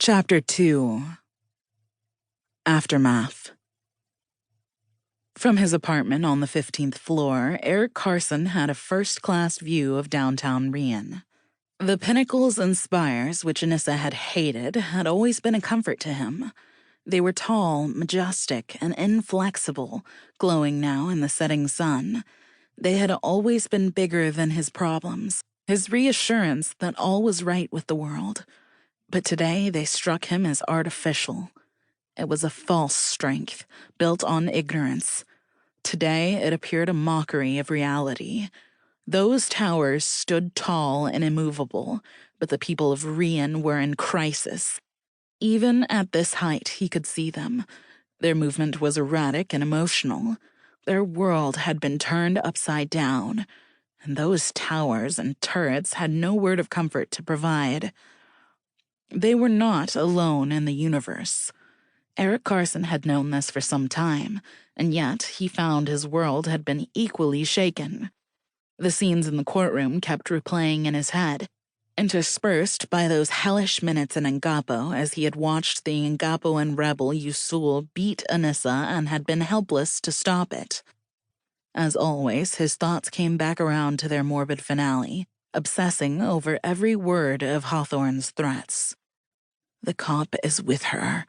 Chapter 2. Aftermath. From his apartment on the 15th floor, Eric Carson had a first-class view of downtown Riyen. The pinnacles and spires, which Anissa had hated, had always been a comfort to him. They were tall, majestic, and inflexible, glowing now in the setting sun. They had always been bigger than his problems, his reassurance that all was right with the world. But today they struck him as artificial. It was a false strength, built on ignorance. Today it appeared a mockery of reality. Those towers stood tall and immovable, but the people of Riyen were in crisis. Even at this height he could see them. Their movement was erratic and emotional. Their world had been turned upside down, and those towers and turrets had no word of comfort to provide. They were not alone in the universe. Eric Carson had known this for some time, and yet he found his world had been equally shaken. The scenes in the courtroom kept replaying in his head, interspersed by those hellish minutes in Ngapo as he had watched the Ngapoan rebel Usul beat Anissa and had been helpless to stop it. As always, his thoughts came back around to their morbid finale, obsessing over every word of Hawthorne's threats. The cop is with her.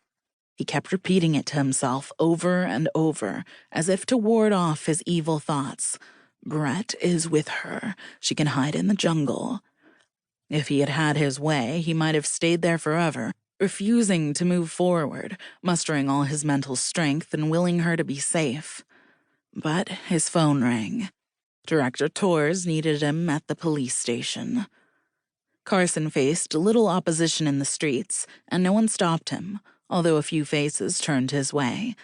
He kept repeating it to himself over and over, as if to ward off his evil thoughts. Brett is with her. She can hide in the jungle. If he had had his way, he might have stayed there forever, refusing to move forward, mustering all his mental strength and willing her to be safe. But his phone rang. Director Torres needed him at the police station. Carson faced little opposition in the streets, and no one stopped him, although a few faces turned his way.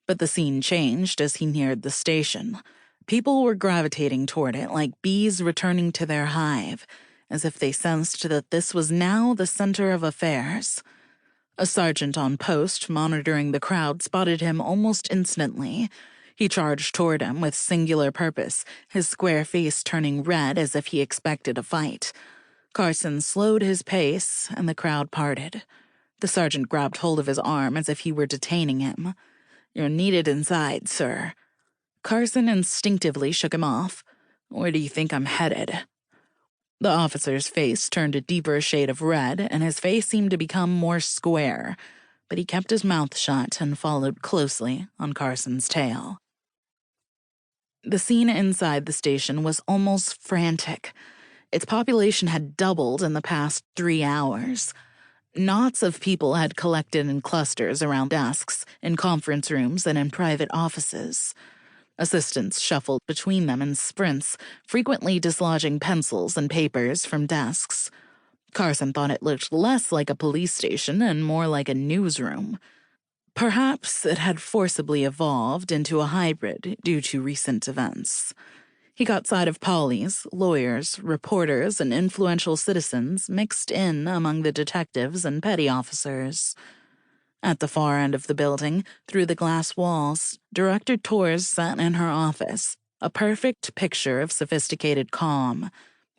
But the scene changed as he neared the station. People were gravitating toward it like bees returning to their hive, as if they sensed that this was now the center of affairs. A sergeant on post monitoring the crowd spotted him almost instantly. He charged toward him with singular purpose, his square face turning red as if he expected a fight. Carson slowed his pace, and the crowd parted. The sergeant grabbed hold of his arm as if he were detaining him. "You're needed inside, sir." Carson instinctively shook him off. "Where do you think I'm headed?" The officer's face turned a deeper shade of red, and his face seemed to become more square, but he kept his mouth shut and followed closely on Carson's tail. The scene inside the station was almost frantic. Its population had doubled in the past 3 hours. Knots of people had collected in clusters around desks, in conference rooms, and in private offices. Assistants shuffled between them in sprints, frequently dislodging pencils and papers from desks. Carson thought it looked less like a police station and more like a newsroom. Perhaps it had forcibly evolved into a hybrid due to recent events. He caught sight of pollies, lawyers, reporters, and influential citizens mixed in among the detectives and petty officers. At the far end of the building, through the glass walls, Director Torres sat in her office, a perfect picture of sophisticated calm.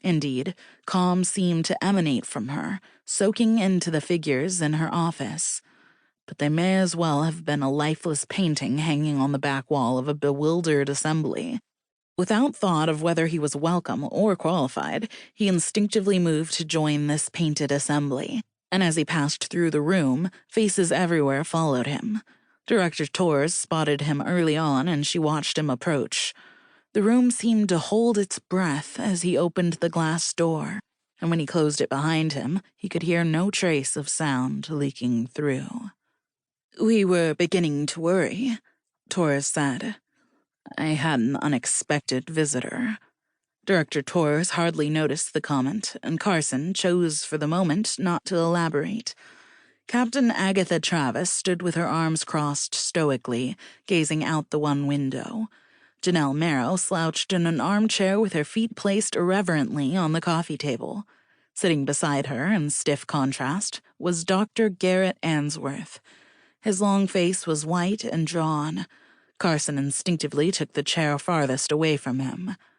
Indeed, calm seemed to emanate from her, soaking into the figures in her office. But they may as well have been a lifeless painting hanging on the back wall of a bewildered assembly. Without thought of whether he was welcome or qualified, he instinctively moved to join this painted assembly. And as he passed through the room, faces everywhere followed him. Director Torres spotted him early on, and she watched him approach. The room seemed to hold its breath as he opened the glass door, and when he closed it behind him, he could hear no trace of sound leaking through. "We were beginning to worry," Torres said. "I had an unexpected visitor." Director Torres hardly noticed the comment, and Carson chose for the moment not to elaborate. Captain Agatha Travis stood with her arms crossed stoically, gazing out the one window. Janelle Merrow slouched in an armchair with her feet placed irreverently on the coffee table. Sitting beside her, in stiff contrast, was Dr. Garrett Answorth. His long face was white and drawn. Carson instinctively took the chair farthest away from him.